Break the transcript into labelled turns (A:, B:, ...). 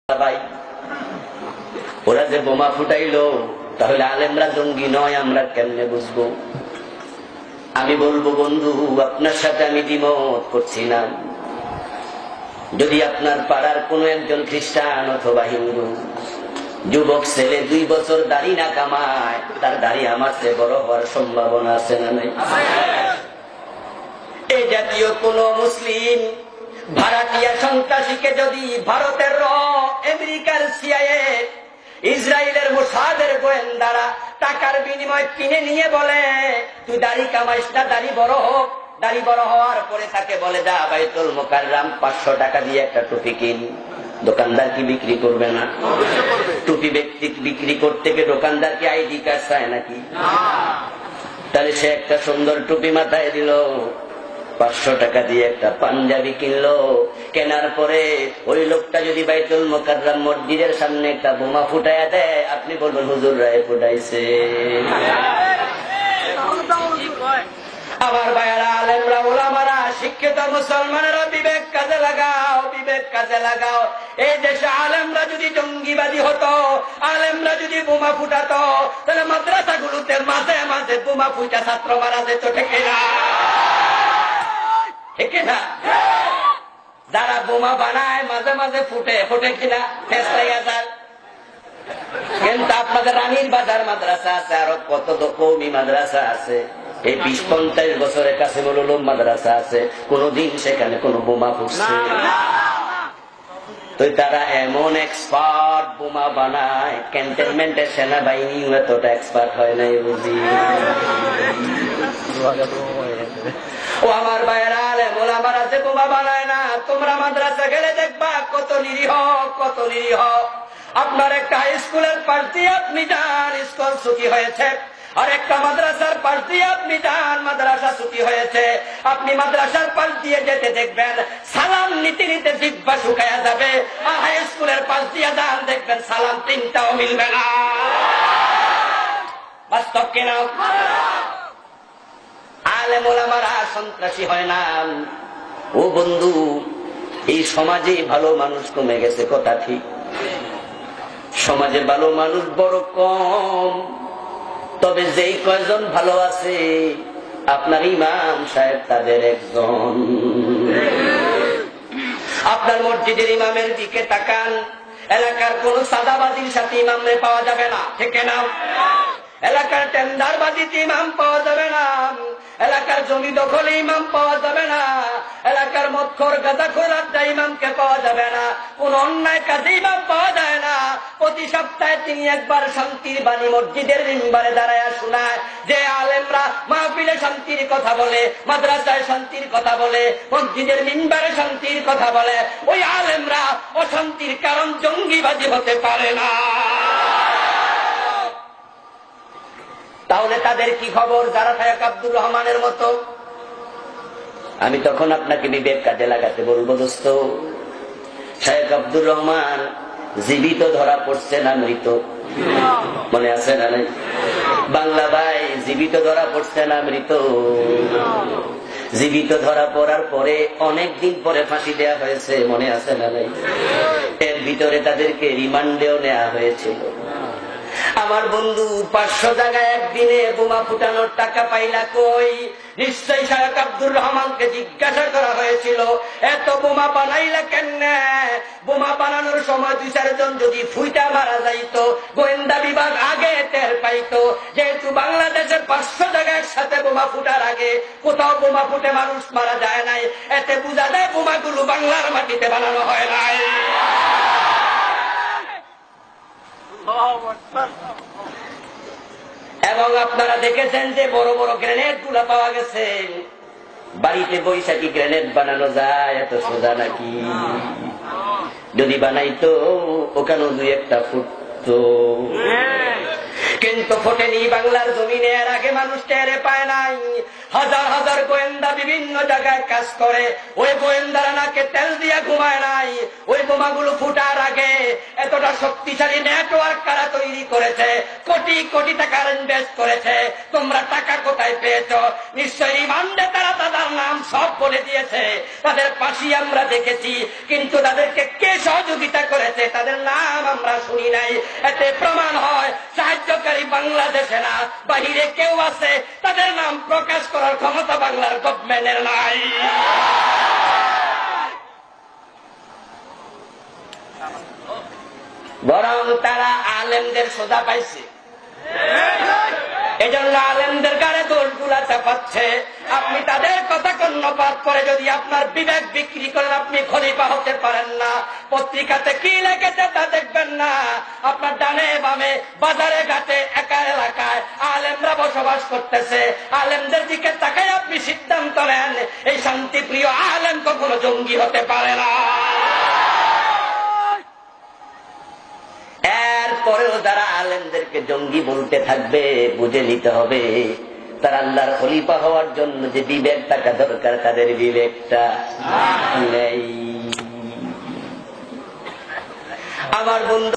A: ভাই ওরা যে বোমা ফুটাইলো তাহলে আলেমরা জঙ্গি নয় আমরা কেমনে বুঝবো? আমি বলবো বন্ধু, আপনার সাথে আমি দ্বিমত করছি না। যদি আপনার পাড়ার কোন একজন খ্রিস্টান অথবা হিন্দু যুবক ছেলে 2 বছর দাড়ি না কামায়, তার দাড়ি আমার চেয়ে বড় হওয়ার সম্ভাবনা আছে না নাই? এই জাতীয় কোন মুসলিম ভাড়াটিয়া সন্ত্রাসীকে যদি ভারতের আমেরিকার সিআইএ, ইসরায়েলের মোসাদের গোয়েন্দারা টাকার বিনিময়ে কিনে নিয়ে বলে তুই দাড়ি কামাইস না, দাড়ি বড় হোক, দাড়ি বড় হওয়ার পরে তাকে বলে যা বাইতুল মুকাররম 500 টাকা দিয়ে একটা টুপি কিন, দোকানদার কি বিক্রি করবে না? টুপি ব্যক্তি বিক্রি করতে গিয়ে দোকানদার কি আইডি কার্ড চায় নাকি? তাহলে সে একটা সুন্দর টুপি মাথায় দিল, 500 টাকা দিয়ে একটা পাঞ্জাবি কিনলো, কেনার পরে ওই লোকটা যদি বাইতুল মুকাররম মসজিদের সামনে একটা বোমা ফুটাইয়া দেয়, আপনি বলবেন হুজুর রায় ফুটাইছে। আমার ভাইয়েরা, আলেমরা, ওলামারা, শিক্ষিত মুসলমানেরা বিবেক কাজে লাগাও, বিবেক কাজে লাগাও। এই দেশে আলেমরা যদি জঙ্গিবাদী হতো, আলেমরা যদি বোমা ফুটাতো, তাহলে মাদ্রাসাগুলোতে মাঝে মাঝে বোমা ফুটা ছাত্র মারা যেত, ঠিক না? ঠিক না? যারা বোমা বানায় মাঝে মাঝে ফুটে ফুটে কিনা ঠেস লেগে যায়। কিন্তু আপনাদের রানীর বাজার মাদ্রাসা আছে, আরো কত কওমি মাদ্রাসা আছে, এই 20-50 বছরের কাছে বলল মাদ্রাসা আছে, কোনদিন সেখানে কোনো বোমা ফুটছে? তো তারা এমন এক্সপার্ট বোমা বানায়, ক্যান্টনমেন্টের সেনাবাহিনী এতটা এক্সপার্ট হয় নাই বুঝি। ও আমার ভাইয়েরা, ওলামারা যে বোমা বানায় না, তোমরা মাদ্রাসা গেলে দেখবা কত নিরীহ, কত নিরীহ। আপনার একটা হাই স্কুলের পাশ দিয়ে আপনি যান, স্কুল ছুটি হয়েছে, আর একটা মাদ্রাসার পাশ দিয়ে আপনি যান, মাদ্রাসা ছুটি হয়েছে। আপনি মাদ্রাসার পাশ দিয়ে যেতে দেখবেন সালাম নিতে নিতে জিহ্বা শুকায়া যাবে, আর হাই স্কুলের পাশ দিয়ে যান দেখবেন সালাম 3টাও মিলবে না। বাস্তব কিনা? আলেম ওলামারা সন্ত্রাসী হয় না। ও বন্ধু, এই সমাজে ভালো মানুষ কমে গেছে, কথা ঠিক। সমাজে ভালো মানুষ বড় কম, তবে যেই কয়জন ভালো আছে আপনার ইমাম সাহেব তাদের একজন। আপনার মসজিদের ইমামের দিকে তাকান, এলাকার কোন সাদাবাজির সাথে ইমামে পাওয়া যাবে না, ঠিক না? এলাকার টেন্ডারবাজিতে ইমাম পাওয়া যাবে না, এলাকার জমি দখলে ইমাম পাওয়া যাবে না, এলাকার মদখোর গাঁজাখোর আড্ডা ইমামকে পাওয়া যাবে না, কোন অন্যায় কাজে ইমাম পাওয়া যায় না। প্রতি সপ্তাহে তিনি একবার শান্তির বাণী মসজিদের মিম্বারে দাঁড়ায় শোনায় যে আলেমরা মাহফিলে শান্তির কথা বলে, মাদ্রাসায় শান্তির কথা বলে, মসজিদের মিম্বারে শান্তির কথা বলে, ওই আলেমরা অশান্তির কারণ জঙ্গিবাদী হতে পারে না। তাহলে তাদের কি খবর যারা শায়েখ আব্দুর রহমানের মতো? আমি তখন আপনাকে বিবেক কাজে লাগাতে বলবো, দোস্ত, শায়েখ আব্দুর রহমান জীবিত ধরা পড়ছে না মৃত? মনে আছে না? বাংলা ভাই, জীবিত ধরা পড়ছে না মৃত? জীবিত ধরা পড়ার পরে অনেকদিন পরে ফাঁসি দেয়া হয়েছে, মনে আছে না? এর ভিতরে তাদেরকে রিমান্ডেও নেওয়া হয়েছিল। আমার বন্ধু 500 জায়গায় একদিনে বোমা ফুটানোর টাকা পাইলা কই? নিশ্চয়ই শায়েখ আব্দুর রহমানকে জিজ্ঞাসা করা হয়েছিল এত বোমা বানাইলা কেনে? বোমা বানানোর সময় 2-4 জন যদি ফুইটা মারা যাইতো, গোয়েন্দা বিভাগ আগে টের পাইতো। যেহেতু বাংলাদেশের 500 জায়গায় সাথে বোমা ফুটার আগে কোথাও বোমা ফুটে মানুষ মারা যায় নাই, এতে বোঝা যায় বোমাগুলো বাংলার মাটিতে বানানো হয় নাই। এবং আপনারা দেখেছেন যে বড় বড় গ্রেনেড গুলা পাওয়া গেছে। বাড়িতে বৈশাখী গ্রেনেড বানানো যায়? এত সোজা নাকি? যদি বানাইতো ওখানেও 2-1টা ফুটতো, কিন্তু ফোটেনি বাংলার জমিনে। এর আগে মানুষ টেরে পায় নাই। হাজার হাজার গোয়েন্দা বিভিন্ন জায়গায় কাজ করে, ওই গোয়েন্দারা নাকে তেল দিয়ে ঘুমায় নাই। ওই বোমাগুলো ফুটার আগে এতটা শক্তিশালী নেটওয়ার্ক কারা তৈরি করেছে, কোটি কোটি টাকা ইনভেস্ট করেছে, তোমরা টাকা কোথায় পেয়েছ? নিশ্চয়ই মানবে তারা তাদের নাম সব বলে দিয়েছে, তাদের পাশে আমরা দেখেছি, কিন্তু তাদেরকে কে সহযোগিতা করেছে তাদের নাম আমরা শুনি নাই। এতে প্রমাণ হয় সাহায্যকারী বাংলাদেশে না, বাহিরে কেউ আছে, তাদের নাম প্রকাশ করার ক্ষমতা বাংলার গভর্নমেন্টের নাই। বরং তারা আলেমদের সোজা পাইছে, এজন্য আলেমদের গাড়ে দোষগুলা চাপাচ্ছে। আপনি তাদের কথা কর্ণপাত করে যদি আপনার বিবেক বিক্রি করেন, আপনি খলিফা হতে পারেন না। পত্রিকাতে কি লেগেছে তা দেখবেন না, আপনার ডানে বামে বাজারে ঘাটে একা এলাকায় আলেমরা বসবাস করতেছে, আলেমদের দিকে তাকায় আপনি সিদ্ধান্ত নেন। এই শান্তিপ্রিয় আলেম কখনো জঙ্গি হতে পারে না। এরপরেও যারা আলেমদেরকে জঙ্গি বলতে থাকবে, বুঝে নিতে হবে তারা আল্লাহর খলিফা হওয়ার জন্য যে বিবেক থাকা দরকার, তাদের বিবেকটা নেই। আমার বন্ধু